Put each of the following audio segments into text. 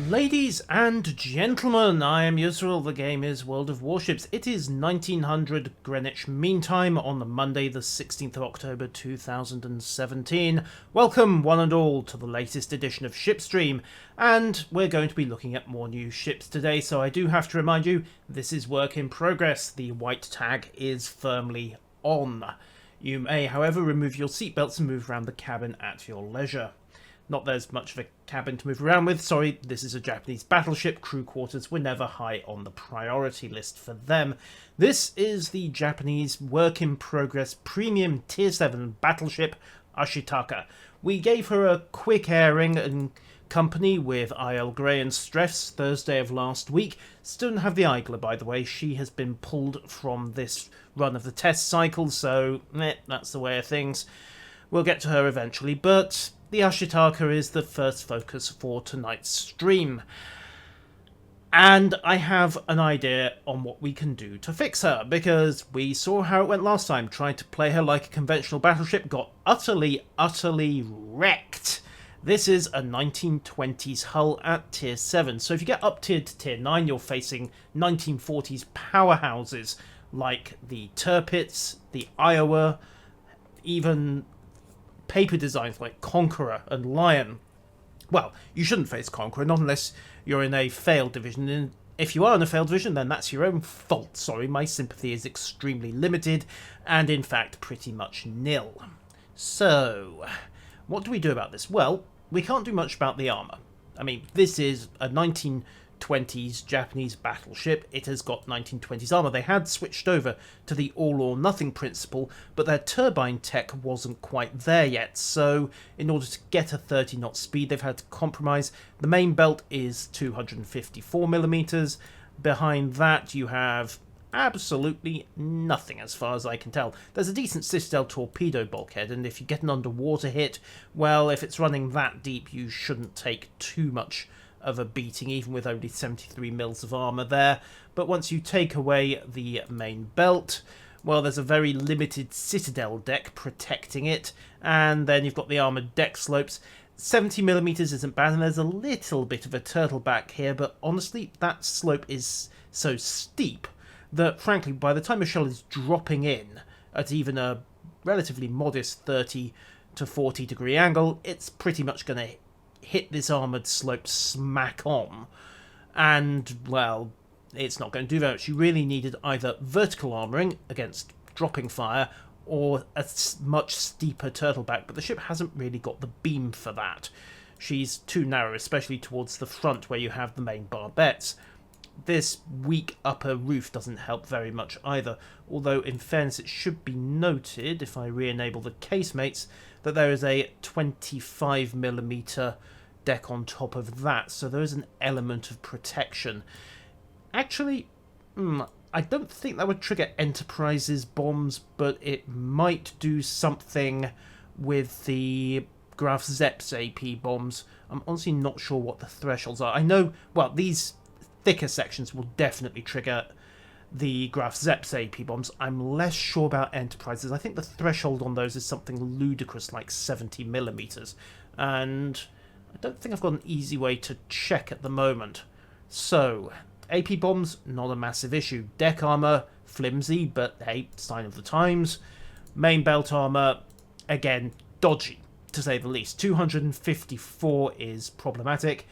Ladies and gentlemen, I am Yusril, the game is World of Warships. It is 1900 Greenwich Mean Time on the Monday the 16th of October 2017. Welcome one and all to the latest edition of Shipstream, and we're going to be looking at more new ships today, so I do have to remind you, this is work in progress. The white tag is firmly on. You may, however, remove your seatbelts and move around the cabin at your leisure. Not there's much of a cabin to move around with, sorry, this is a Japanese battleship, crew quarters were never high on the priority list for them. This is the Japanese work-in-progress premium Tier 7 battleship, Ashitaka. We gave her a quick airing and company with I.L. Grey and Streffs Thursday of last week. Still don't have the Eigler, by the way, she has been pulled from this run of the test cycle, so that's the way of things. We'll get to her eventually, but the Ashitaka is the first focus for tonight's stream. And I have an idea on what we can do to fix her, because we saw how it went last time. Trying to play her like a conventional battleship got utterly wrecked. This is a 1920s hull at Tier 7, so if you get up tiered to Tier 9, you're facing 1940s powerhouses like the Tirpitz, the Iowa, even paper designs like Conqueror and Lion. Well, you shouldn't face Conqueror, not unless you're in a failed division, and if you are in a failed division, then that's your own fault. Sorry, my sympathy is extremely limited, and in fact pretty much nil. So, what do we do about this? Well, we can't do much about the armour. I mean, this is a 1920s Japanese battleship. It has got 1920s armour. They had switched over to the all-or-nothing principle, but their turbine tech wasn't quite there yet, so in order to get a 30-knot speed, they've had to compromise. The main belt is 254mm. Behind that, you have absolutely nothing as far as I can tell. There's a decent Citadel torpedo bulkhead, and if you get an underwater hit, well, if it's running that deep, you shouldn't take too much of a beating, even with only 73 mils of armour there. But once you take away the main belt, well, there's a very limited Citadel deck protecting it, and then you've got the armoured deck slopes. 70mm isn't bad, and there's a little bit of a turtle back here, but honestly, that slope is so steep that, frankly, by the time a shell is dropping in at even a relatively modest 30 to 40 degree angle, it's pretty much going to hit this armoured slope smack on, and, well, it's not going to do very much. You really needed either vertical armouring against dropping fire or a much steeper turtleback, but the ship hasn't really got the beam for that. She's too narrow, especially towards the front where you have the main barbettes. This weak upper roof doesn't help very much either, although in fairness it should be noted, if I re-enable the casemates, that there is a 25mm deck on top of that, so there is an element of protection. Actually, I don't think that would trigger Enterprise's bombs, but it might do something with the Graf Zepp's AP bombs. I'm honestly not sure what the thresholds are. I know, well, these thicker sections will definitely trigger the Graf Zepp's AP bombs. I'm less sure about Enterprises. I think the threshold on those is something ludicrous like 70mm, and I don't think I've got an easy way to check at the moment. So, AP bombs, not a massive issue. Deck armour, flimsy, but hey, sign of the times. Main belt armour, again, dodgy, to say the least. 254 is problematic.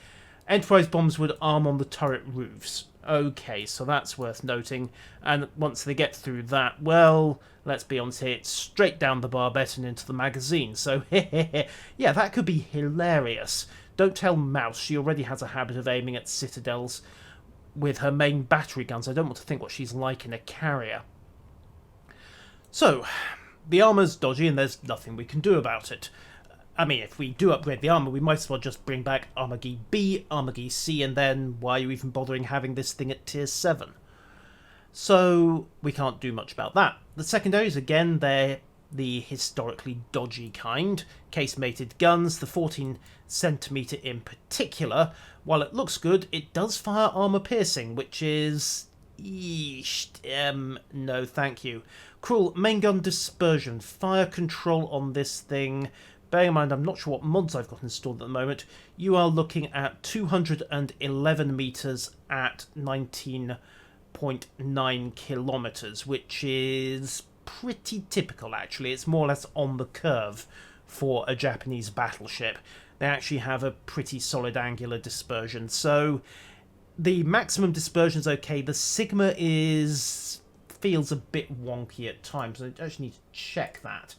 Enterprise bombs would arm on the turret roofs. Okay, so that's worth noting. And once they get through that, well, let's be honest here, it's straight down the barbette and into the magazine. So, yeah, that could be hilarious. Don't tell Mouse, she already has a habit of aiming at citadels with her main battery guns. I don't want to think what she's like in a carrier. So, the armour's dodgy and there's nothing we can do about it. I mean, if we do upgrade the armour, we might as well just bring back Armour Gi B, Armour Gi C, and then why are you even bothering having this thing at Tier 7? So, we can't do much about that. The secondaries, again, they're the historically dodgy kind. Casemated guns, the 14cm in particular. While it looks good, it does fire armour piercing, which is... no thank you. Cruel main gun dispersion. Fire control on this thing bearing in mind I'm not sure what mods I've got installed at the moment, you are looking at 211 meters at 19.9 kilometers, which is pretty typical actually. It's more or less on the curve for a Japanese battleship. They actually have a pretty solid angular dispersion, so the maximum dispersion is okay. The sigma feels a bit wonky at times. I actually need to check that.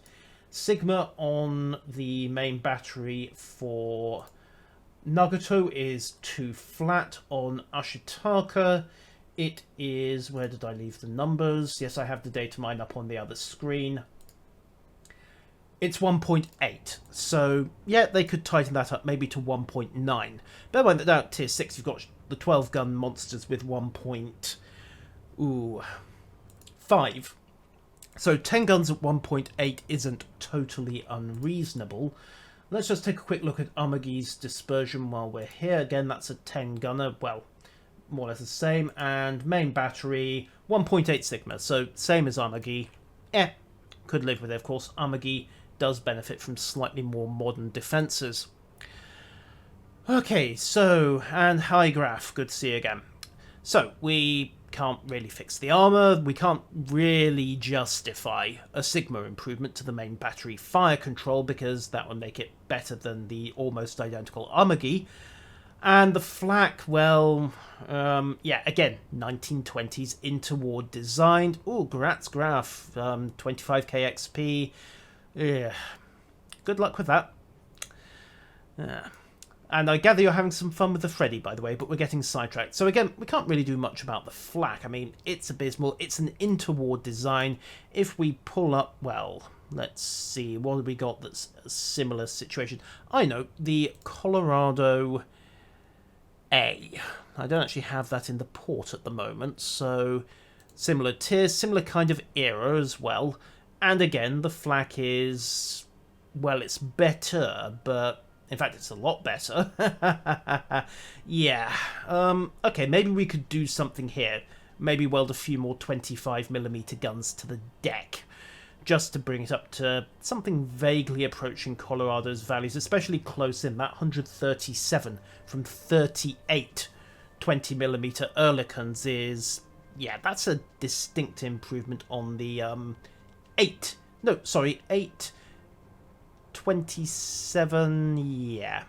Sigma on the main battery for Nagato is too flat. On Ashitaka, it is... Where did I leave the numbers? Yes, I have the data mine up on the other screen. It's 1.8. So, yeah, they could tighten that up maybe to 1.9. Bear in mind that down at Tier 6, you've got the 12-gun monsters with 1.5. So 10 guns at 1.8 isn't totally unreasonable. Let's just take a quick look at Amagi's dispersion while we're here. Again, that's a 10-gunner. Well, more or less the same. And main battery, 1.8 sigma. So same as Amagi. Could live with it, of course. Amagi does benefit from slightly more modern defences. Okay, so, and hi Graph, good to see you again. So, we can't really fix the armour, we can't really justify a Sigma improvement to the main battery fire control because that would make it better than the almost identical Amagi. And the flak, well, yeah, again, 1920s interwar designed. Ooh, Gratz Graph, 25k XP. Yeah, good luck with that. Yeah. And I gather you're having some fun with the Freddy, by the way, but we're getting sidetracked. So again, we can't really do much about the flak. I mean, it's abysmal. It's an interwar design. If we pull up, well, let's see, what have we got that's a similar situation? I know, the Colorado A. I don't actually have that in the port at the moment, so similar tier, similar kind of era as well. And again, the flak is, well, it's better, but... in fact, it's a lot better. Yeah. Okay, maybe we could do something here. Maybe weld a few more 25mm guns to the deck. Just to bring it up to something vaguely approaching Colorado's values, especially close in. That 137 from 38 20mm Ehrlichens is... yeah, that's a distinct improvement on the 827, yeah.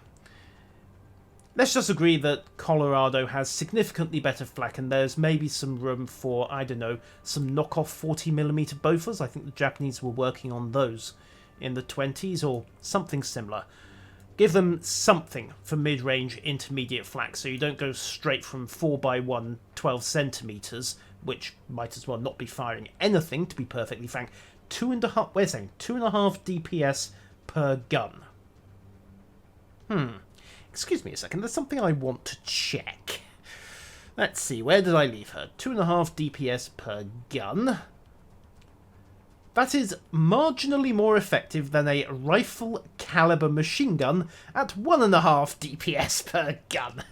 Let's just agree that Colorado has significantly better flak, and there's maybe some room for, I don't know, some knockoff 40mm Bofors. I think the Japanese were working on those in the 20s, or something similar. Give them something for mid-range intermediate flak, so you don't go straight from 4x1 12cm, which might as well not be firing anything, to be perfectly frank. 2.5, we're saying 2.5 DPS per gun. Excuse me a second, there's something I want to check. Let's see, where did I leave her? 2.5 DPS per gun. That is marginally more effective than a rifle caliber machine gun at 1.5 DPS per gun.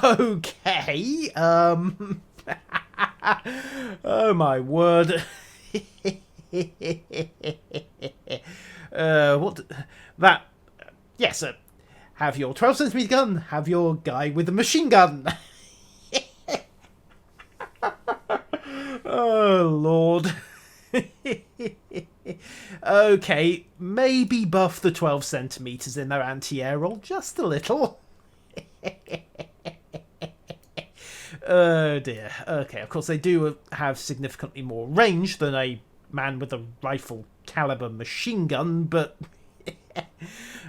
Okay, oh my word. What? That... yes, have your 12cm gun, have your guy with the machine gun. Oh, Lord. Okay, maybe buff the 12cm in their anti-air roll just a little. Oh dear. Okay, of course they do have significantly more range than a man with a rifle caliber machine gun, but...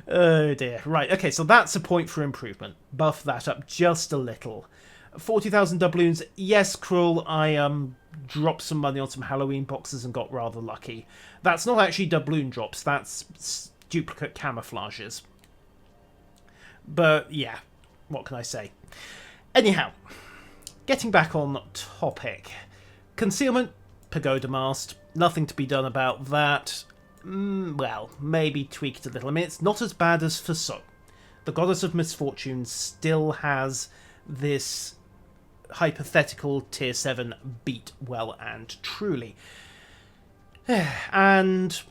oh dear. Right, okay, so that's a point for improvement. Buff that up just a little. 40,000 doubloons. Yes, Cruel, I dropped some money on some Halloween boxes and got rather lucky. That's not actually doubloon drops, that's duplicate camouflages. But yeah, what can I say? Anyhow, getting back on topic. Concealment, pagoda mast, nothing to be done about that. Well, maybe tweak it a little. I mean, it's not as bad as Fuso. The Goddess of Misfortune still has this hypothetical tier 7 beat well and truly. And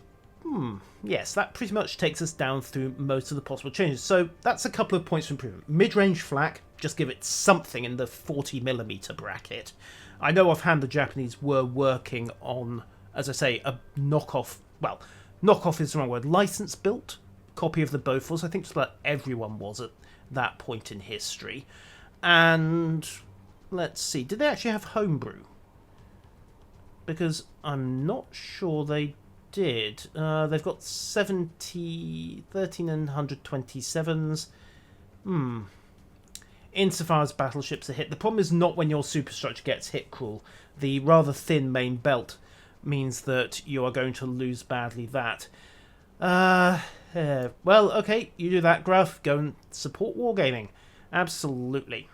Yes, that pretty much takes us down through most of the possible changes. So that's a couple of points for improvement. Mid-range flak, just give it something in the 40mm bracket. I know offhand the Japanese were working on, as I say, a knockoff, well, knockoff is the wrong word, license-built copy of the Bofors. I think just about everyone was at that point in history. And let's see, did they actually have homebrew? Because I'm not sure they did. They've got 1327s. Insofar as battleships are hit, the problem is not when your superstructure gets hit, Cruel. The rather thin main belt means that you are going to lose badly that. Well, okay, you do that, Gruff. Go and support Wargaming. Absolutely.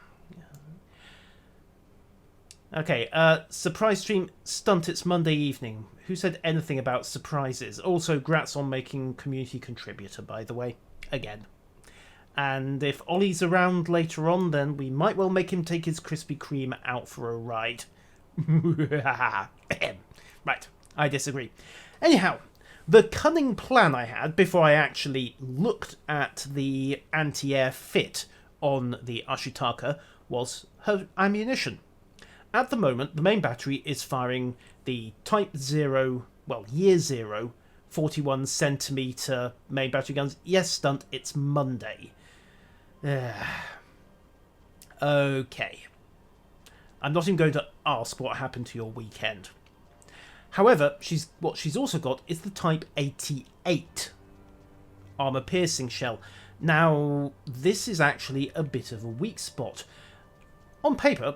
Okay, surprise stream stunt it's Monday evening. Who said anything about surprises? Also, grats on making community contributor, by the way. Again. And if Ollie's around later on, then we might well make him take his Krispy Kreme out for a ride. Right, I disagree. Anyhow, the cunning plan I had before I actually looked at the anti-air fit on the Ashitaka was her ammunition. At the moment, the main battery is firing the Type 0, well, Year 0, 41cm main battery guns. Yes, stunt, it's Monday. Okay. I'm not even going to ask what happened to your weekend. However, what she's also got is the Type 88 armor-piercing shell. Now, this is actually a bit of a weak spot. On paper,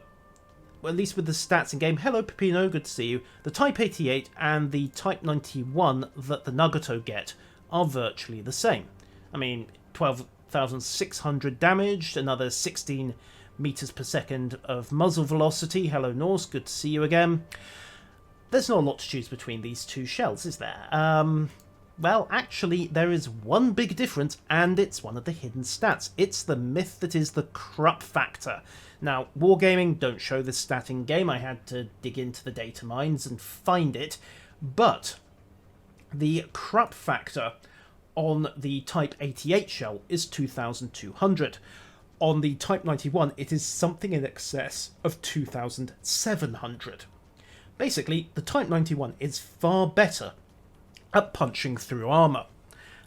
well, at least with the stats in game, hello Pepino, good to see you, the Type 88 and the Type 91 that the Nagato get are virtually the same. I mean, 12,600 damage, another 16 meters per second of muzzle velocity. Hello Norse, good to see you again. There's not a lot to choose between these two shells, is there? Well, actually, there is one big difference, and it's one of the hidden stats. It's the myth that is the Krupp factor. Now, Wargaming don't show this stat in game. I had to dig into the data mines and find it. But the Krupp factor on the Type 88 shell is 2,200. On the Type 91, it is something in excess of 2,700. Basically, the Type 91 is far better at punching through armour.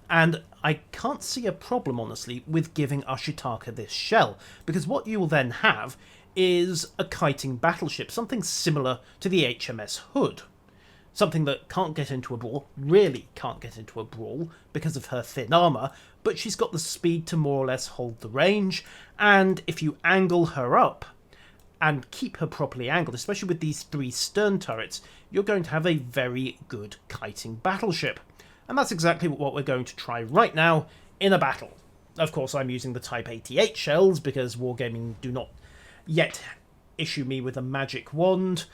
And I can't see a problem, honestly, with giving Ashitaka this shell, because what you will then have is a kiting battleship, something similar to the HMS Hood. Something that can't get into a brawl, really can't get into a brawl because of her thin armour, but she's got the speed to more or less hold the range, and if you angle her up and keep her properly angled, especially with these 3 stern turrets, you're going to have a very good kiting battleship. And that's exactly what we're going to try right now in a battle. Of course, I'm using the Type 88 shells because Wargaming do not yet issue me with a magic wand.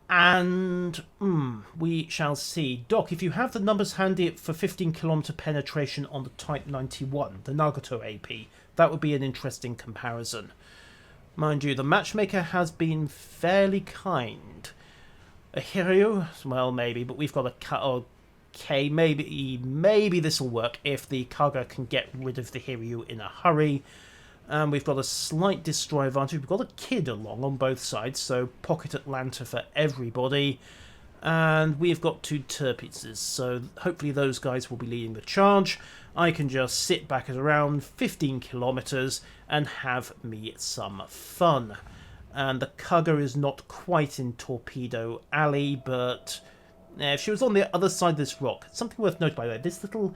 And we shall see. Doc, if you have the numbers handy for 15km penetration on the Type 91, the Nagato AP, that would be an interesting comparison. Mind you, the matchmaker has been fairly kind. A Hiryu? Well, maybe, but we've got a cut. Okay, maybe this will work if the Kaga can get rid of the Hiryu in a hurry. And we've got a slight destroy advantage. We've got a Kid along on both sides, so Pocket Atlanta for everybody. And we've got 2 Tirpitses, so hopefully those guys will be leading the charge. I can just sit back at around 15 kilometers and have me some fun. And the Kaga is not quite in Torpedo Alley, but if she was on the other side of this rock, something worth noting by the way, this little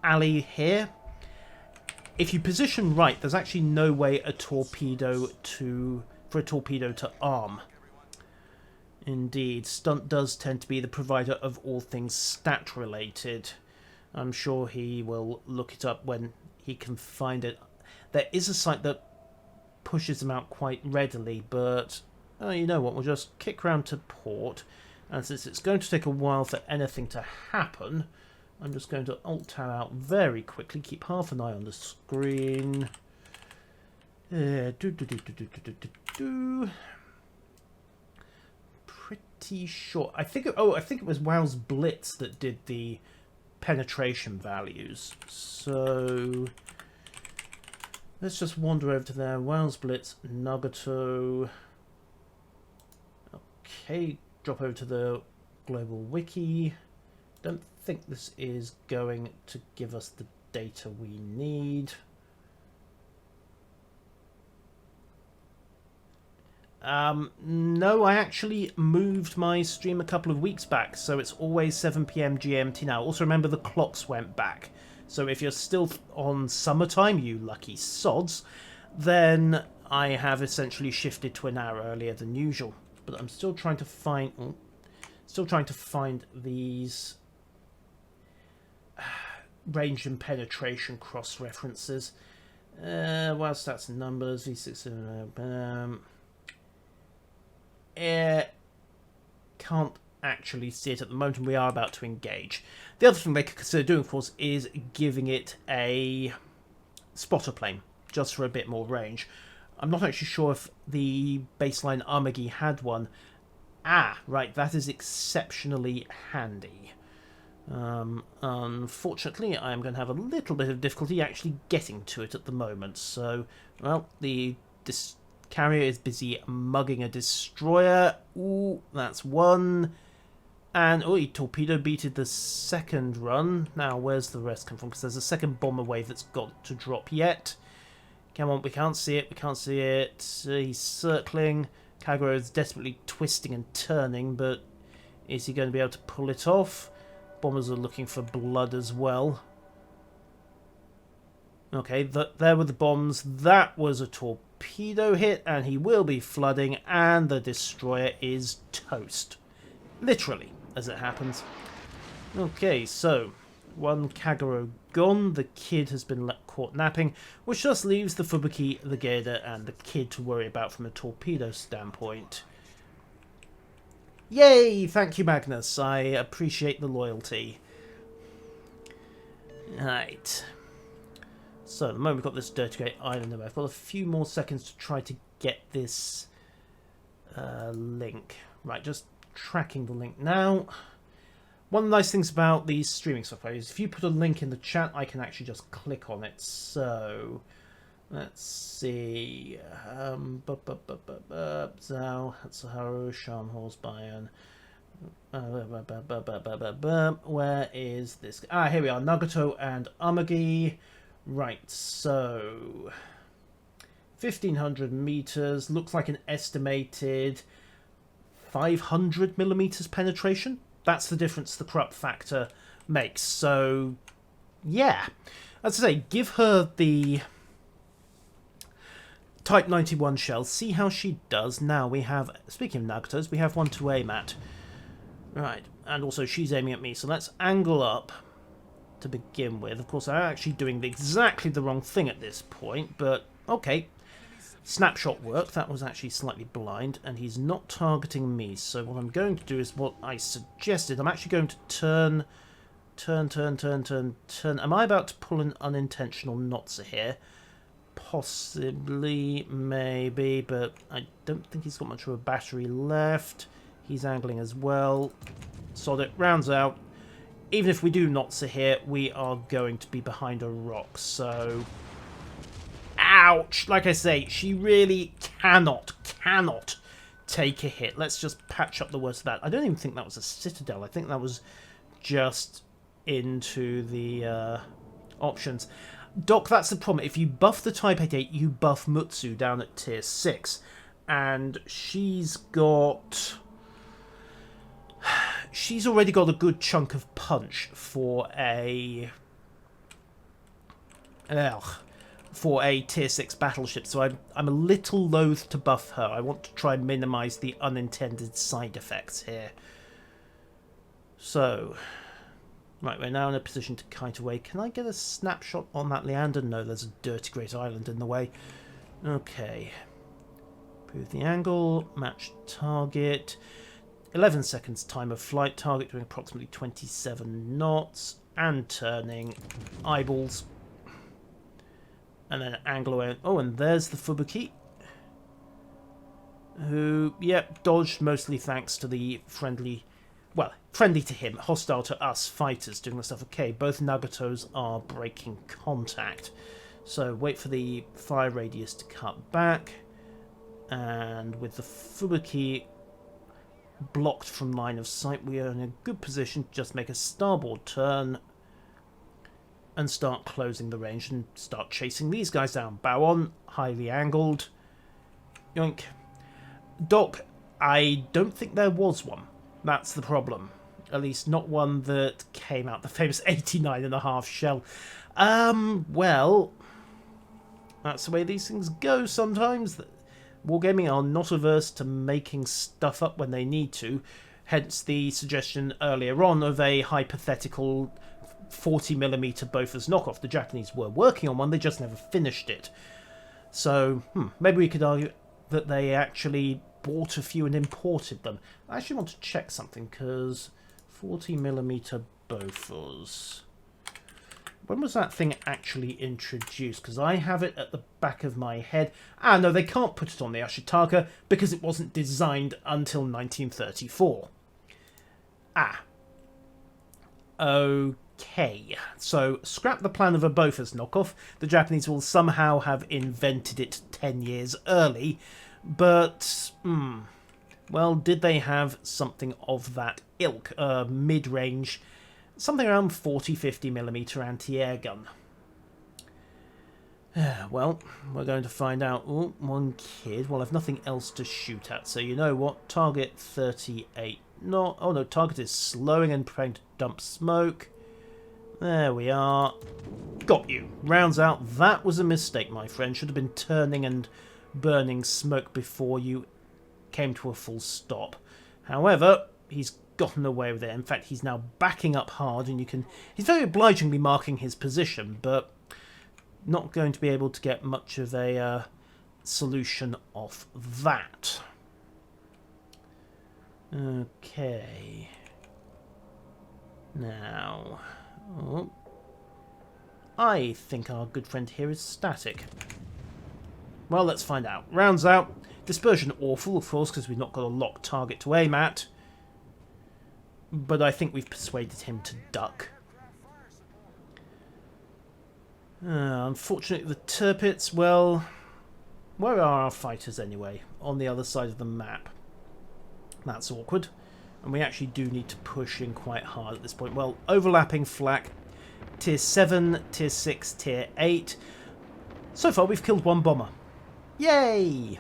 alley here, if you position right, there's actually no way for a torpedo to arm. Indeed, Stunt does tend to be the provider of all things stat related. I'm sure he will look it up when he can find it. There is a site that pushes them out quite readily, but you know what, we'll just kick round to port, and since it's going to take a while for anything to happen, I'm just going to alt-tab out very quickly, keep half an eye on the screen. Pretty sure. I think it was Wow's Blitz that did the penetration values. So let's just wander over to there. Wales Blitz, Nagato. Okay, drop over to the global wiki. Don't think this is going to give us the data we need. No, I actually moved my stream a couple of weeks back, so it's always 7 PM GMT now. Also remember the clocks went back. So if you're still on summertime, you lucky sods, then I have essentially shifted to an hour earlier than usual. But I'm still trying to find these range and penetration cross references. Well, stats and numbers, V6. Can't actually see it at the moment, and we are about to engage. The other thing they could consider doing, of course, is giving it a spotter plane, just for a bit more range. I'm not actually sure if the baseline Armagi had one. Ah, right, that is exceptionally handy. Unfortunately, I'm going to have a little bit of difficulty actually getting to it at the moment. So, well, this carrier is busy mugging a destroyer. Ooh, that's one. And, oh, he torpedo beated the second run. Now, where's the rest come from? Because there's a second bomber wave that's got to drop yet. Come on, we can't see it. We can't see it. He's circling. Kagura is desperately twisting and turning, but is he going to be able to pull it off? Bombers are looking for blood as well. Okay, there were the bombs. That was a torpedo hit, and he will be flooding, and the destroyer is toast. Literally, as it happens. Okay, so one Kagura gone. The kid has been caught napping, which just leaves the Fubuki, the Gator, and the kid to worry about from a torpedo standpoint. Yay! Thank you, Magnus. I appreciate the loyalty. Right. So, at the moment we've got this Dirty Great Island away. I've got a few more seconds to try to get this link. Right, just tracking the link now. One of the nice things about these streaming software is if you put a link in the chat, I can actually just click on it. So, let's see. Zhao, Hatsuharu, Sharnhorst, Bayern. Where is this? Ah, here we are. Nagato and Amagi. Right, so 1,500 meters. Looks like an estimated 500 millimeters penetration. That's the difference the corrupt factor makes. So, yeah. As I say, give her the Type 91 shell. See how she does. Now we have, speaking of Nagatos, we have one to aim at. Right, and also she's aiming at me. So let's angle up to begin with. Of course, I'm actually doing exactly the wrong thing at this point, but okay. Snapshot work. That was actually slightly blind, and he's not targeting me. So what I'm going to do is what I suggested. I'm actually going to turn. Am I about to pull an unintentional Notza here? Possibly, maybe, but I don't think he's got much of a battery left. He's angling as well. Sod it. Rounds out. Even if we do Notza here, we are going to be behind a rock, so... Ouch! Like I say, she really cannot take a hit. Let's just patch up the worst of that. I don't even think that was a Citadel. I think that was just into the options. Doc, that's the problem. If you buff the Type 88, you buff Mutsu down at tier 6. And she's got... She's already got a good chunk of punch for a... for a tier 6 battleship, so I'm a little loath to buff her. I want to try and minimise the unintended side effects here. So, right, we're now in a position to kite away. Can I get a snapshot on that Leander? No, there's a dirty great island in the way. Okay. Improve the angle, match target. 11 seconds time of flight, target doing approximately 27 knots, and turning. Eyeballs. And then angle away. Oh, and there's the Fubuki. Who, yep, dodged mostly thanks to the friendly well, friendly to him, hostile to us fighters doing the stuff. Okay, both Nagatos are breaking contact. So wait for the fire radius to cut back. And with the Fubuki blocked from line of sight, we are in a good position to just make a starboard turn and start closing the range and start chasing these guys down. Bow on, highly angled. Yoink. Dock, I don't think there was one. That's the problem. At least not one that came out, the famous 89.5 shell. Well, that's the way these things go sometimes. Wargaming are not averse to making stuff up when they need to, hence the suggestion earlier on of a hypothetical 40mm Bofors knockoff. The Japanese were working on one, they just never finished it. So, maybe we could argue that they actually bought a few and imported them. I actually want to check something, because 40mm Bofors... when was that thing actually introduced? Because I have it at the back of my head. Ah, no, they can't put it on the Ashitaka because it wasn't designed until 1934. Ah. Okay. So, scrap the plan of a Bofors knockoff. The Japanese will somehow have invented it 10 years early. But, well, did they have something of that ilk? Mid-range... something around 40-50mm anti-air gun. Well, we're going to find out. Oh, one kid. Well, I've nothing else to shoot at, so you know what? Target 38. No, oh no, target is slowing and preparing to dump smoke. There we are. Got you. Rounds out. That was a mistake, my friend. Should have been turning and burning smoke before you came to a full stop. However, he's gotten away with it. In fact, he's now backing up hard, and he's very obligingly marking his position, but not going to be able to get much of a solution off that. Okay. Now, I think our good friend here is static. Well, let's find out. Rounds out. Dispersion awful, of course, because we've not got a locked target to aim at. But I think we've persuaded him to duck. Unfortunately, the Tirpitz, well... where are our fighters anyway? On the other side of the map. That's awkward. And we actually do need to push in quite hard at this point. Well, overlapping flak. Tier 7, Tier 6, Tier 8. So far, we've killed one bomber. Yay!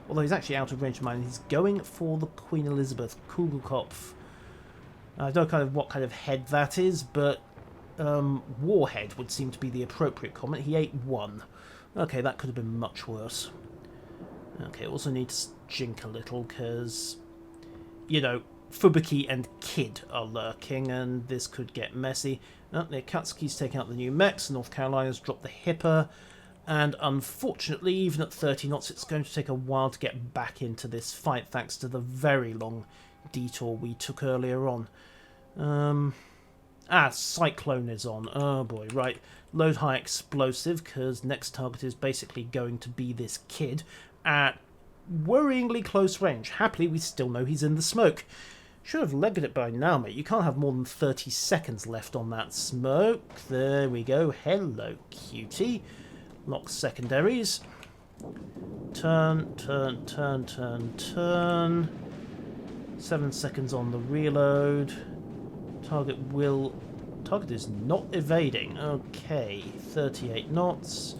Although he's actually out of range of mine. He's going for the Queen Elizabeth Kugelkopf. I don't know what kind of head that is, but Warhead would seem to be the appropriate comment. He ate one. Okay, that could have been much worse. Okay, also need to jink a little, because, you know, Fubuki and Kid are lurking, and this could get messy. Oh, the Akatsuki's taking out the new mechs, North Carolina's dropped the Hipper, and unfortunately, even at 30 knots, it's going to take a while to get back into this fight, thanks to the very long detour we took earlier on. Cyclone is on. Oh boy, right. Load high explosive, because next target is basically going to be this kid at worryingly close range. Happily, we still know he's in the smoke. Should have legged it by now, mate. You can't have more than 30 seconds left on that smoke. There we go. Hello, cutie. Lock secondaries. Turn, turn, turn, turn, turn. 7 seconds on the reload. Target is not evading. Okay, 38 knots.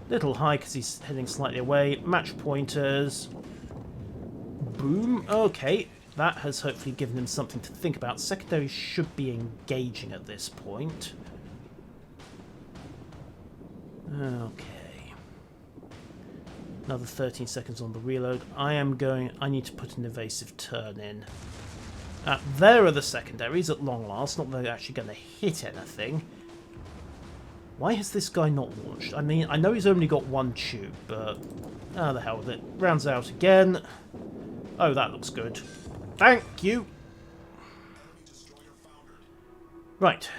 Little high because he's heading slightly away. Match pointers. Boom. Okay, that has hopefully given him something to think about. Secondary should be engaging at this point. Okay. Another 13 seconds on the reload. I need to put an evasive turn in. There are the secondaries at long last. Not that they're actually going to hit anything. Why has this guy not launched? I mean, I know he's only got one tube, but... oh, the hell with it. Rounds out again. Oh, that looks good. Thank you! Right.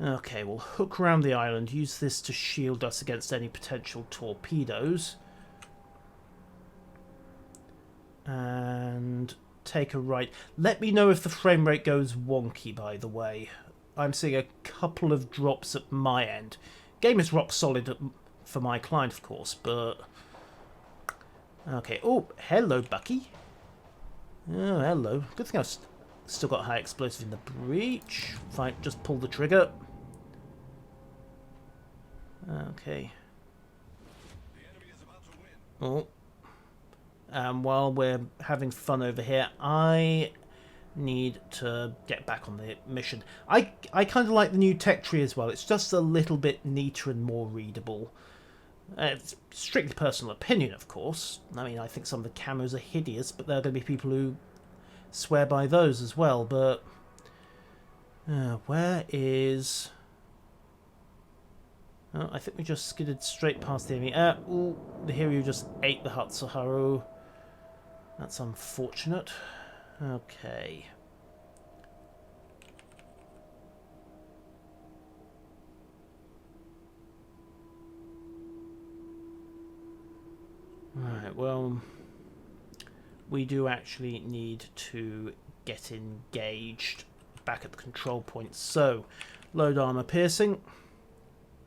Okay, we'll hook around the island. Use this to shield us against any potential torpedoes. And take a right. Let me know if the frame rate goes wonky, by the way. I'm seeing a couple of drops at my end. Game is rock solid for my client, of course, but... Okay. Oh, hello, Bucky. Oh, hello. Good thing I've still got high explosive in the breach. Fine, just pull the trigger. Okay. Oh. While we're having fun over here, I need to get back on the mission. I kind of like the new tech tree as well. It's just a little bit neater and more readable. It's strictly personal opinion, of course. I mean, I think some of the camos are hideous, but there are going to be people who swear by those as well. But where is... Oh, I think we just skidded straight past the enemy. Ooh, the Hiryu just ate the Hatsuharu. That's unfortunate. Okay. Right, well, we do actually need to get engaged back at the control point. So, load armor piercing.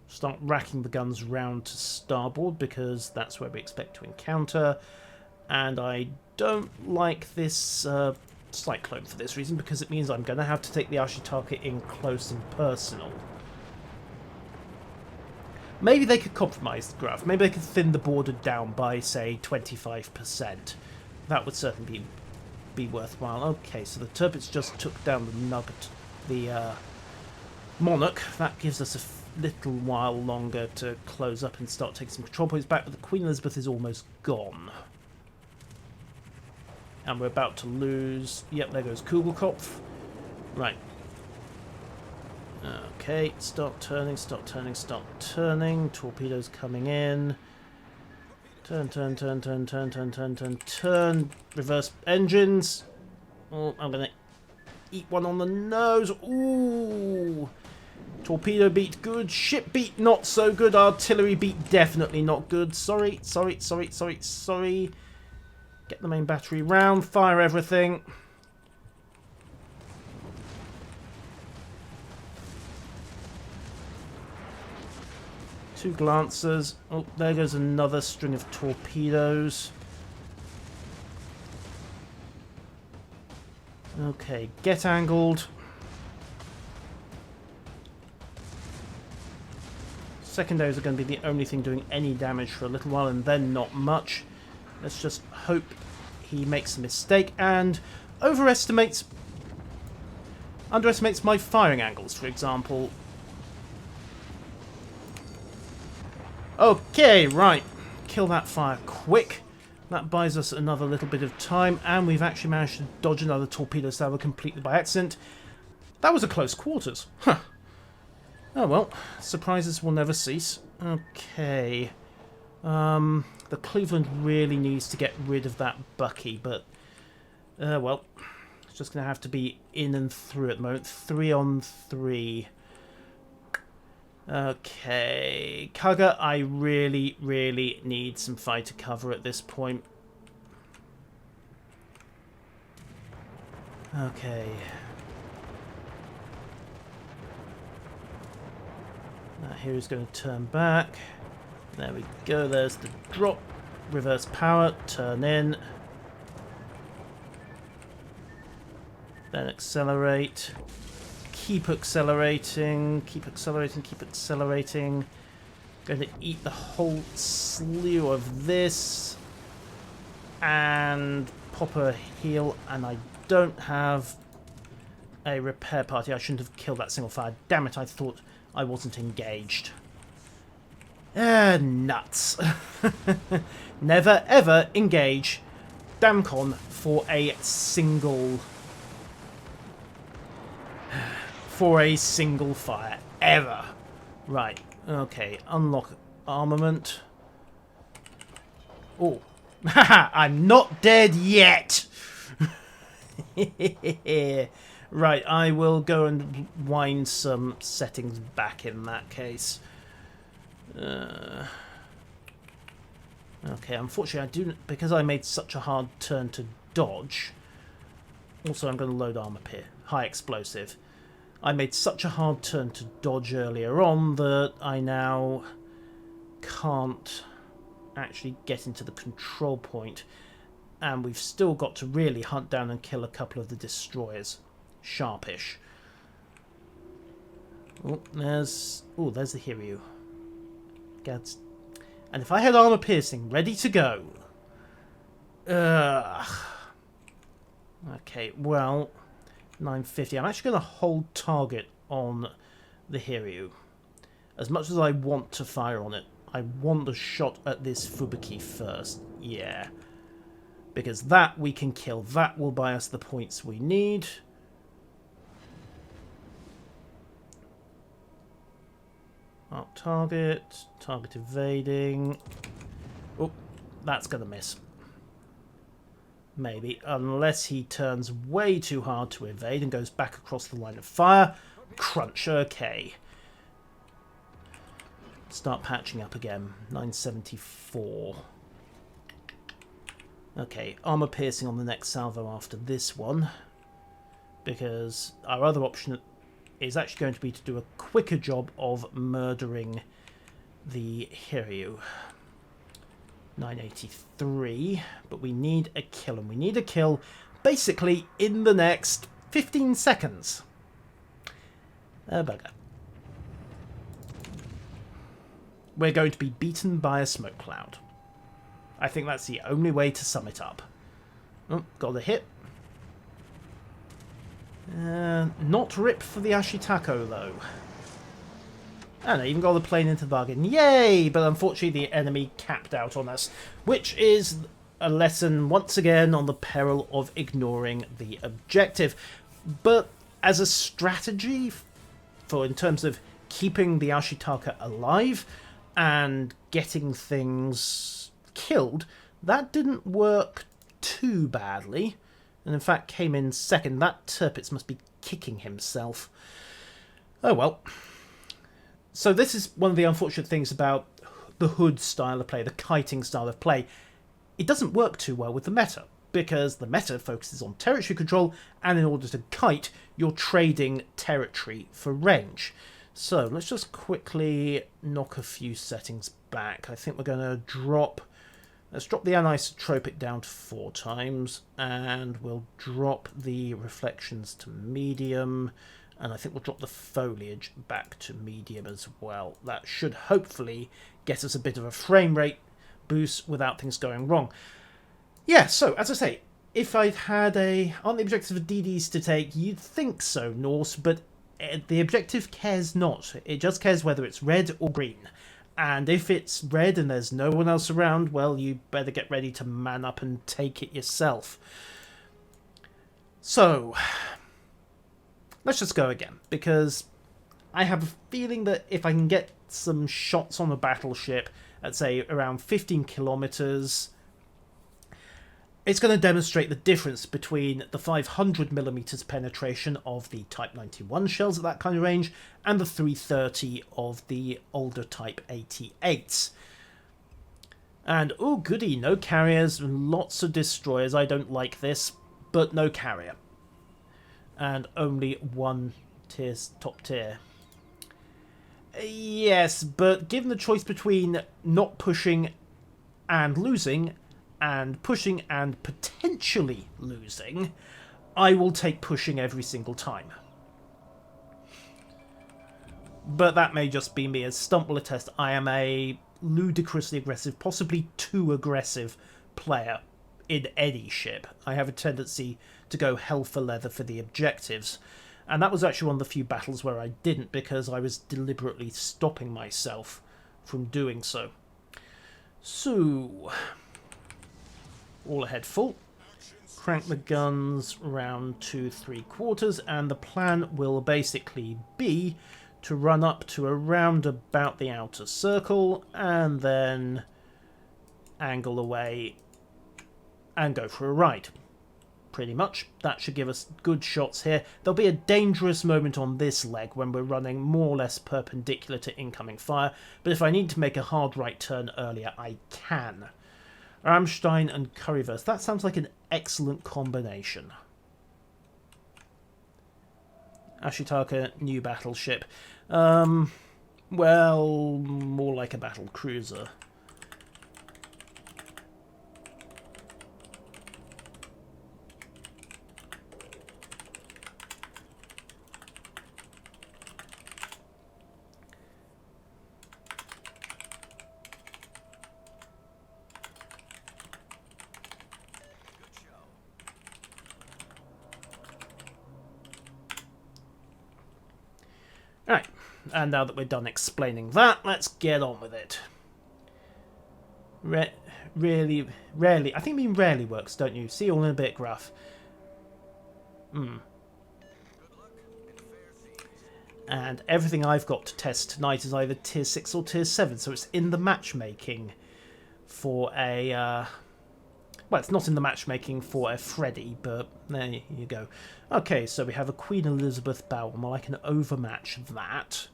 Start racking the guns round to starboard because that's where we expect to encounter. And I don't like this cyclone for this reason, because it means I'm going to have to take the Ashitaka in close and personal. Maybe they could compromise the graph. Maybe they could thin the border down by, say, 25%. That would certainly be worthwhile. Okay, so the Turpits just took down the Nugget, the Monarch. That gives us a little while longer to close up and start taking some control points back, but the Queen Elizabeth is almost gone. And we're about to lose... Yep, there goes Kugelkopf. Right. Okay, start turning, start turning, start turning. Torpedoes coming in. Turn, turn, turn, turn, turn, turn, turn, turn, turn. Reverse engines. Oh, I'm going to eat one on the nose. Ooh. Torpedo beat good. Ship beat not so good. Artillery beat definitely not good. Sorry, sorry, sorry, sorry, sorry. Get the main battery round. Fire everything. Two glancers. Oh, there goes another string of torpedoes. Okay, get angled. Secondaries are going to be the only thing doing any damage for a little while, and then not much. Let's just hope he makes a mistake and underestimates my firing angles, for example. Okay, right. Kill that fire quick. That buys us another little bit of time, and we've actually managed to dodge another torpedo salvo completely by accident. That was a close quarters. Huh. Oh well, surprises will never cease. Okay. The Cleveland really needs to get rid of that Bucky, but well, it's just going to have to be in and through at the moment. 3 on 3. Okay, Kaga, I really, really need some fighter cover at this point. Okay. Now here's going to turn back. There we go, there's the drop. Reverse power, turn in. Then accelerate. Keep accelerating, keep accelerating, keep accelerating. Going to eat the whole slew of this. And pop a heal, and I don't have a repair party. I shouldn't have killed that single fire. Damn it, I thought I wasn't engaged. Nuts. Never ever engage Damcon for a single fire ever. Right, okay, unlock armament. Oh, haha, I'm not dead yet. Right, I will go and wind some settings back in that case. Okay, unfortunately I do, because I made such a hard turn to dodge, Also, I'm going to load armor pier. High explosive. I made such a hard turn to dodge earlier on that I now can't actually get into the control point. And we've still got to really hunt down and kill a couple of the destroyers. Sharpish. Oh, there's the Hiryu. Gads. And if I had armor piercing ready to go. Okay, well, 950. I'm actually going to hold target on the Hiryu. As much as I want to fire on it, I want a shot at this Fubuki first. Yeah. Because that we can kill. That will buy us the points we need. Mark target. Target evading. Oh, that's going to miss. Maybe. Unless he turns way too hard to evade and goes back across the line of fire. Crunch. Okay. Start patching up again. 974. Okay, armor piercing on the next salvo after this one, because our other option is actually going to be to do a quicker job of murdering the Hiryu. 983, but we need a kill, and we need a kill basically in the next 15 seconds. Bugger. We're going to be beaten by a smoke cloud. I think that's the only way to sum it up. Oh, got a hit. Not rip for the Ashitaka, though. And I even got the plane into the bargain. Yay! But unfortunately the enemy capped out on us, which is a lesson, once again, on the peril of ignoring the objective. But as a strategy, for in terms of keeping the Ashitaka alive and getting things killed, that didn't work too badly, and in fact came in second. That Tirpitz must be kicking himself. Oh well. So this is one of the unfortunate things about the Hood style of play, the kiting style of play. It doesn't work too well with the meta, because the meta focuses on territory control, and in order to kite, you're trading territory for range. So let's just quickly knock a few settings back. I think we're going to drop... Let's drop the anisotropic down to 4 times, and we'll drop the reflections to medium, and I think we'll drop the foliage back to medium as well. That should hopefully get us a bit of a frame rate boost without things going wrong. Yeah, so, as I say, if I'd had aren't the objectives of DDs to take, you'd think so, Norse, but the objective cares not. It just cares whether it's red or green. And if it's red and there's no one else around, well, you better get ready to man up and take it yourself. So, let's just go again, because I have a feeling that if I can get some shots on a battleship at, say, around 15 kilometers, it's going to demonstrate the difference between the 500mm penetration of the Type 91 shells at that kind of range and the 330 of the older Type 88s. And, oh goody, no carriers and lots of destroyers. I don't like this, but no carrier. And only one top tier. Yes, but given the choice between not pushing and losing, and pushing and potentially losing, I will take pushing every single time. But that may just be me. As Stump will attest, I am a ludicrously aggressive, possibly too aggressive player in any ship. I have a tendency to go hell for leather for the objectives. And that was actually one of the few battles where I didn't, because I was deliberately stopping myself from doing so. So... all ahead full. Crank the guns round to 3/4, and the plan will basically be to run up to around about the outer circle and then angle away and go for a ride. Pretty much. That should give us good shots here. There'll be a dangerous moment on this leg when we're running more or less perpendicular to incoming fire, but if I need to make a hard right turn earlier, I can. Rammstein and Curryverse. That sounds like an excellent combination. Ashitaka, new battleship. Well, more like a battle cruiser. Right, and now that we're done explaining that, let's get on with it. Rarely, I think mean rarely works, don't you? See, all in a bit gruff. And everything I've got to test tonight is either tier 6 or tier 7, so it's in the matchmaking for a... well, it's not in the matchmaking for a Freddy, but there you go. Okay, so we have a Queen Elizabeth Bower. Well, I can overmatch that.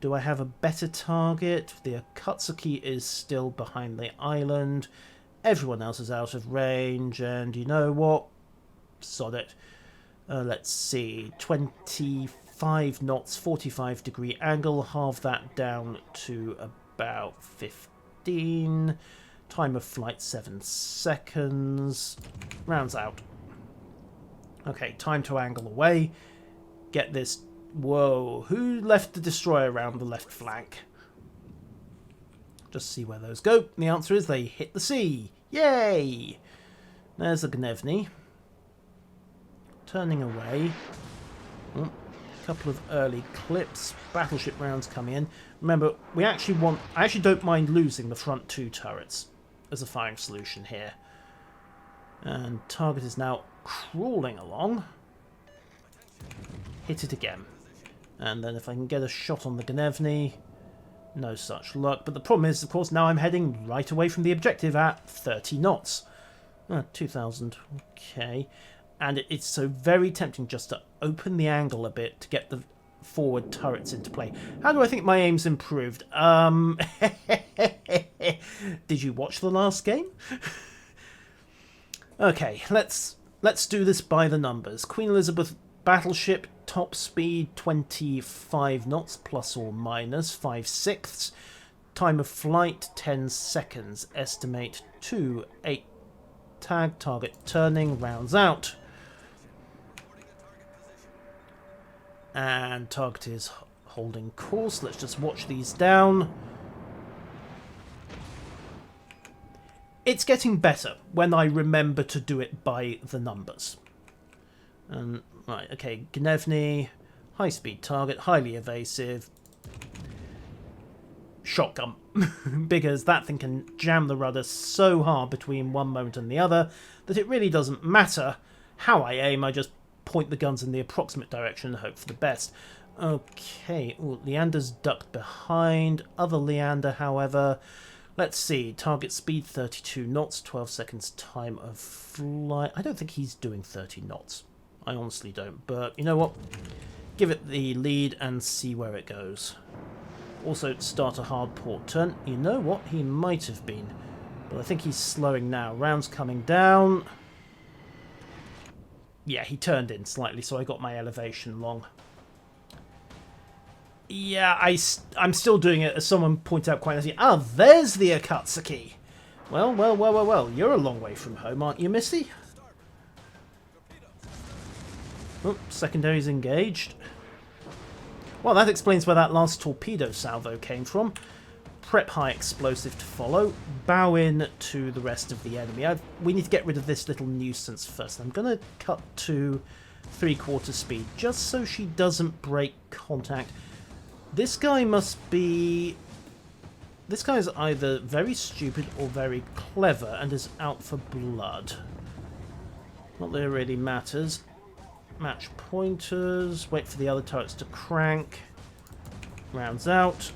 Do I have a better target? The Akatsuki is still behind the island. Everyone else is out of range, and you know what? Sod it. Let's see. 25 knots, 45-degree angle. Halve that down to about 15. Time of flight 7 seconds. Rounds out. Okay, time to angle away. Get this. Whoa, who left the destroyer around the left flank? Just see where those go. The answer is they hit the sea. Yay! There's the Gnevny. Turning away. Oh, a couple of early clips. Battleship rounds coming in. Remember, I actually don't mind losing the front 2 turrets as a firing solution here. And target is now crawling along. Hit it again. And then if I can get a shot on the Gnevny, no such luck. But the problem is, of course, now I'm heading right away from the objective at 30 knots. 2,000, okay. And it's so very tempting just to open the angle a bit to get the forward turrets into play. How do I think my aim's improved? Did you watch the last game? Okay, let's do this by the numbers. Queen Elizabeth battleship, top speed 25 knots plus or minus 5/6. Time of flight 10 seconds. Estimate 2/8. Tag target turning, rounds out. And target is holding course. Let's just watch these down. It's getting better when I remember to do it by the numbers. Right, okay, Gnevny, high-speed target, highly evasive. Shotgun. Because that thing can jam the rudder so hard between one moment and the other that it really doesn't matter how I aim. I just point the guns in the approximate direction and hope for the best. Okay, ooh, Leander's ducked behind. Other Leander, however... Let's see, target speed 32 knots, 12 seconds time of flight. I don't think he's doing 30 knots. I honestly don't, but you know what? Give it the lead and see where it goes. Also, start a hard port turn. You know what? He might have been, but I think he's slowing now. Rounds coming down. Yeah, he turned in slightly, so I got my elevation long. Yeah, I'm still doing it, as someone pointed out quite nicely. Ah, there's the Akatsuki. Well, you're a long way from home, aren't you, Missy? Oh, secondary's engaged. Well, that explains where that last torpedo salvo came from. Prep high explosive to follow. Bow in to the rest of the enemy. We need to get rid of this little nuisance first. I'm going to cut to 3/4 speed, just so she doesn't break contact. This guy must be... This guy is either very stupid or very clever and is out for blood. Not that it really matters. Match pointers. Wait for the other turrets to crank. Rounds out.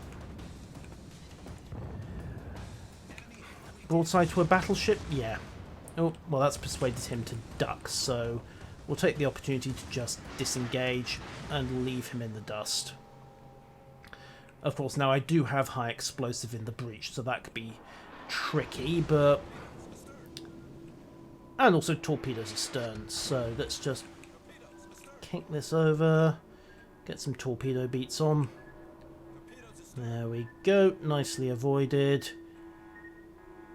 Broadside to a battleship? Yeah. Oh, well, that's persuaded him to duck, so we'll take the opportunity to just disengage and leave him in the dust. Of course, now I do have high explosive in the breach, so that could be tricky, but... And also torpedoes astern, so let's just kick this over. Get some torpedo beats on. There we go. Nicely avoided.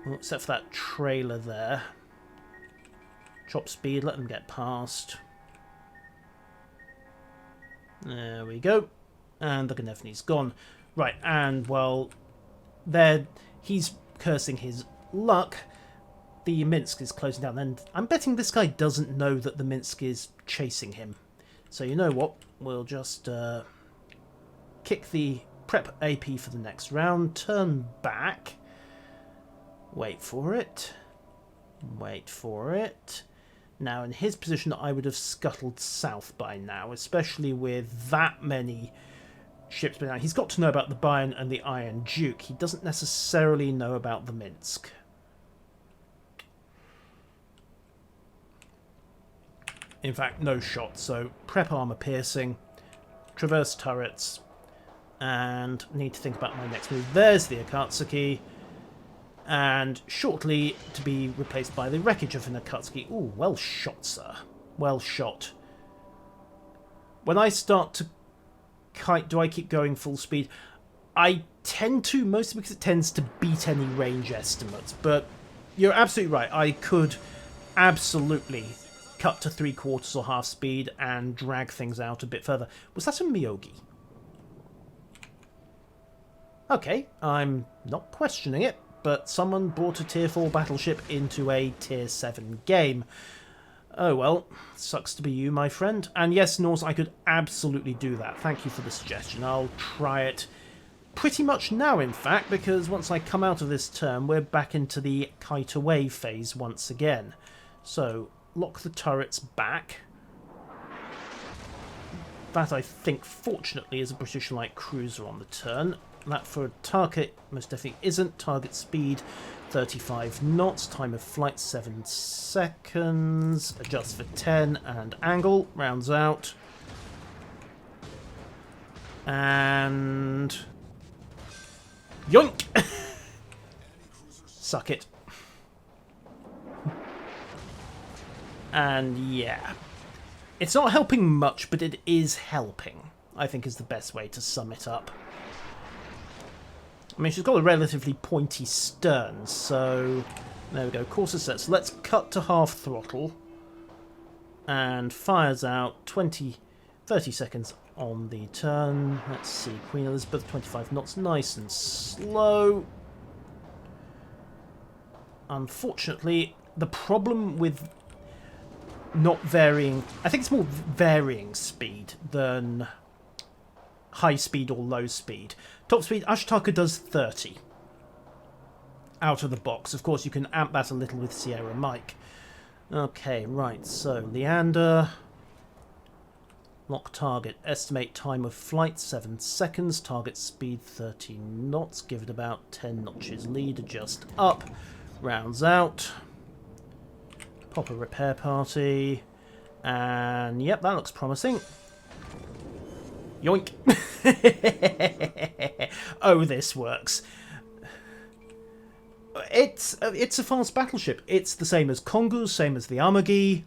Well, except for that trailer there. Chop speed, let them get past. There we go. And the Gnevny's gone. Right, and well, there he's cursing his luck. The Minsk is closing down, and I'm betting this guy doesn't know that the Minsk is chasing him. So you know what? We'll just kick the prep AP for the next round, turn back, wait for it, wait for it. Now, in his position, I would have scuttled south by now, especially with that many ships. But now he's got to know about the Bayern and the Iron Duke. He doesn't necessarily know about the Minsk. In fact, no shot, so prep armor piercing, traverse turrets, and need to think about my next move. There's the Akatsuki, and shortly to be replaced by the wreckage of an Akatsuki. Ooh, well shot, sir. Well shot. When I start to kite, do I keep going full speed? I tend to, mostly because it tends to beat any range estimates, but you're absolutely right. I could absolutely cut to 3/4 or half speed and drag things out a bit further. Was that a Miyogi? Okay, I'm not questioning it, but someone brought a tier 4 battleship into a tier 7 game. Oh well, sucks to be you, my friend. And yes, Norse, I could absolutely do that. Thank you for the suggestion. I'll try it pretty much now, in fact, because once I come out of this turn, we're back into the kite away phase once again. So, lock the turrets back. That, I think, fortunately, is a British light cruiser on the turn. That for a target most definitely isn't. Target speed 35 knots. Time of flight 7 seconds. Adjust for 10 and angle. Rounds out. And yoink! Suck it. And yeah, it's not helping much, but it is helping, I think, is the best way to sum it up. I mean, she's got a relatively pointy stern, so there we go, course is set. So let's cut to half throttle, and fires out 30 seconds on the turn. Let's see, Queen Elizabeth, 25 knots, nice and slow. Unfortunately, the problem with not varying, I think it's more varying speed than high speed or low speed. Top speed, Ashitaka does 30 out of the box. Of course, you can amp that a little with Sierra Mike. Okay, right, so Leander, lock target, estimate time of flight 7 seconds, target speed 30 knots, give it about 10 notches lead, adjust up, rounds out. Pop a repair party, and yep, that looks promising. Yoink! Oh, this works. It's a fast battleship. It's the same as Kongu, same as the Amagi.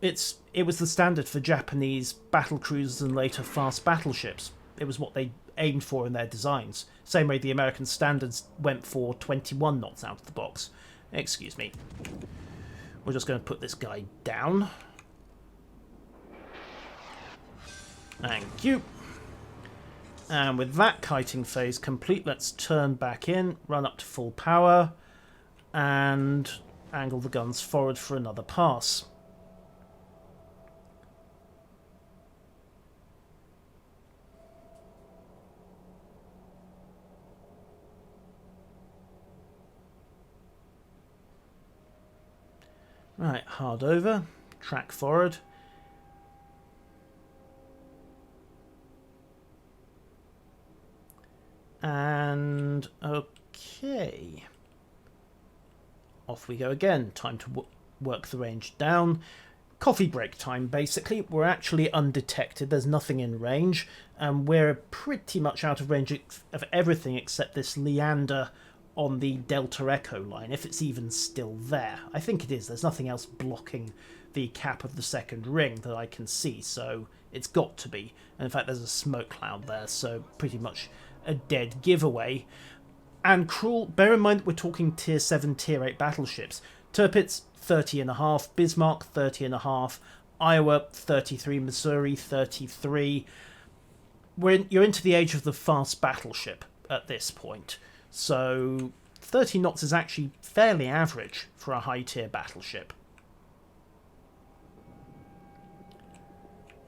It was the standard for Japanese battle cruisers and later fast battleships. It was what they aimed for in their designs. Same way the American standards went for 21 knots out of the box. Excuse me. We're just going to put this guy down. Thank you. And with that kiting phase complete, let's turn back in, run up to full power, and angle the guns forward for another pass. Right, hard over, track forward. And okay, off we go again. Time to work the range down. Coffee break time, basically. We're actually undetected. There's nothing in range, and we're pretty much out of range of everything except this Leander on the Delta Echo line, if it's even still there. I think it is. There's nothing else blocking the cap of the second ring that I can see, so it's got to be. And in fact, there's a smoke cloud there, so pretty much a dead giveaway. And Cruel, bear in mind that we're talking Tier 7, Tier 8 battleships. Tirpitz, 30.5, Bismarck, 30.5, Iowa, 33, Missouri, 33. You're into the age of the fast battleship at this point. So 30 knots is actually fairly average for a high-tier battleship.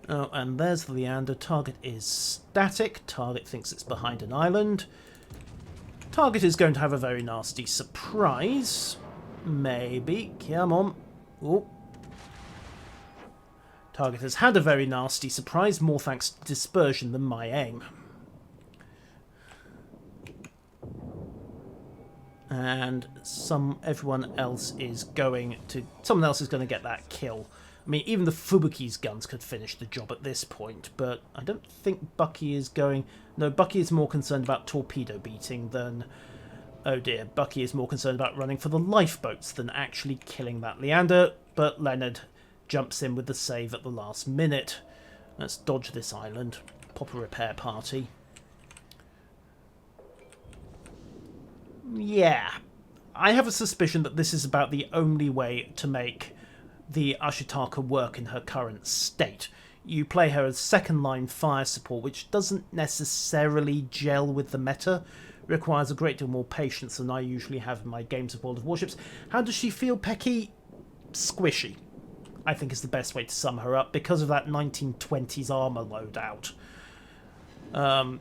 Oh, and there's the Leander. Target is static. Target thinks it's behind an island. Target is going to have a very nasty surprise. Maybe. Come on. Oh. Target has had a very nasty surprise, more thanks to dispersion than my aim. And someone else is going to get that kill. I mean, even the Fubuki's guns could finish the job at this point, but I don't think Bucky is going... No, Bucky is more concerned about torpedo beating than... Oh dear, Bucky is more concerned about running for the lifeboats than actually killing that Leander, but Leonard jumps in with the save at the last minute. Let's dodge this island. Pop a repair party. Yeah, I have a suspicion that this is about the only way to make the Ashitaka work in her current state. You play her as second-line fire support, which doesn't necessarily gel with the meta, requires a great deal more patience than I usually have in my games of World of Warships. How does she feel, Pecky? Squishy, I think is the best way to sum her up, because of that 1920s armour loadout.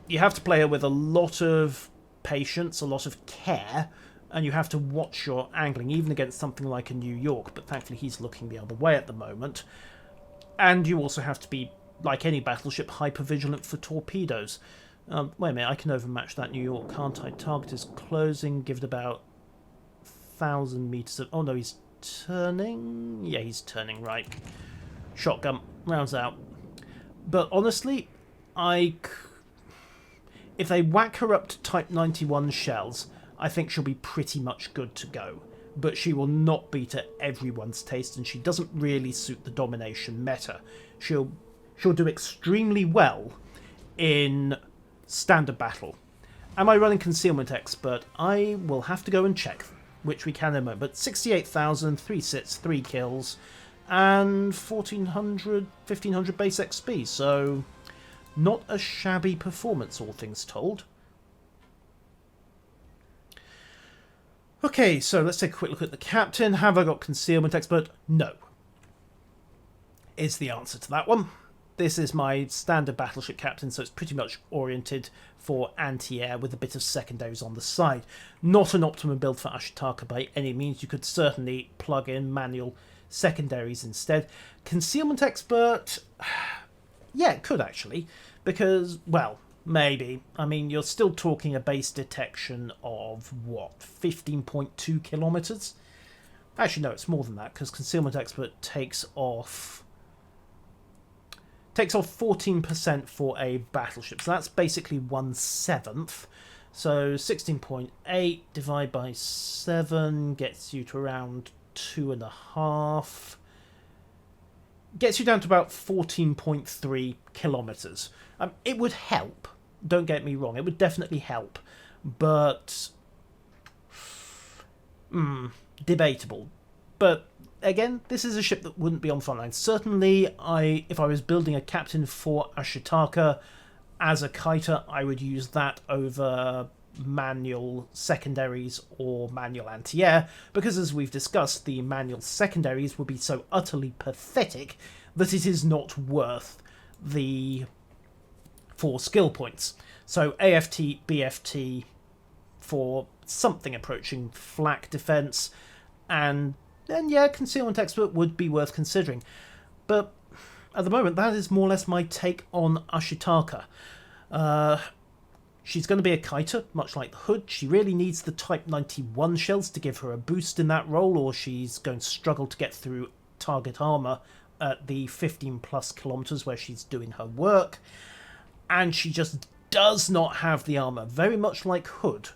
You have to play her with a lot of patience, a lot of care, and you have to watch your angling, even against something like a New York, but thankfully he's looking the other way at the moment. And you also have to be, like any battleship, hyper-vigilant for torpedoes. Wait a minute, I can overmatch that New York, can't I? Target is closing, give it about 1,000 metres of... Oh no, he's turning? Yeah, he's turning right. Shotgun, rounds out. But honestly, if they whack her up to Type 91 shells, I think she'll be pretty much good to go. But she will not be to everyone's taste, and she doesn't really suit the domination meta. She'll do extremely well in standard battle. Am I running Concealment Expert? I will have to go and check, which we can in a moment. But 68,000, 3 sits, 3 kills, and 1,500 base XP, so not a shabby performance, all things told. Okay, so let's take a quick look at the captain. Have I got Concealment Expert? No, is the answer to that one. This is my standard battleship captain, so it's pretty much oriented for anti-air with a bit of secondaries on the side. Not an optimum build for Ashitaka by any means. You could certainly plug in manual secondaries instead. Concealment Expert, yeah, it could actually, because, well, maybe. I mean, you're still talking a base detection of, what, 15.2 kilometres? Actually, no, it's more than that, because Concealment Expert takes off 14% for a battleship. So that's basically 1/7. So 16.8 divided by 7 gets you to around 2.5. Gets you down to about 14.3 kilometres. It would help. Don't get me wrong. It would definitely help. But... debatable. But again, this is a ship that wouldn't be on frontline. Certainly, if I was building a captain for Ashitaka as a kiter, I would use that over manual secondaries or manual anti-air, because as we've discussed, the manual secondaries would be so utterly pathetic that it is not worth the 4 skill points. So AFT, BFT for something approaching flak defense, and then yeah, Concealment Expert would be worth considering. But at the moment, that is more or less my take on Ashitaka. She's going to be a kiter, much like the Hood. She really needs the Type 91 shells to give her a boost in that role, or she's going to struggle to get through target armour at the 15 plus kilometres where she's doing her work. And she just does not have the armour, very much like Hood,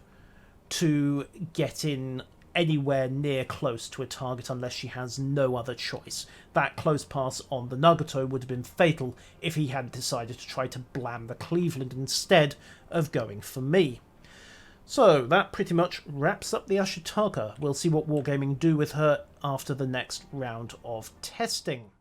to get in anywhere near close to a target unless she has no other choice. That close pass on the Nagato would have been fatal if he had decided to try to blam the Cleveland instead of going for me. So that pretty much wraps up the Ashitaka. We'll see what Wargaming do with her after the next round of testing.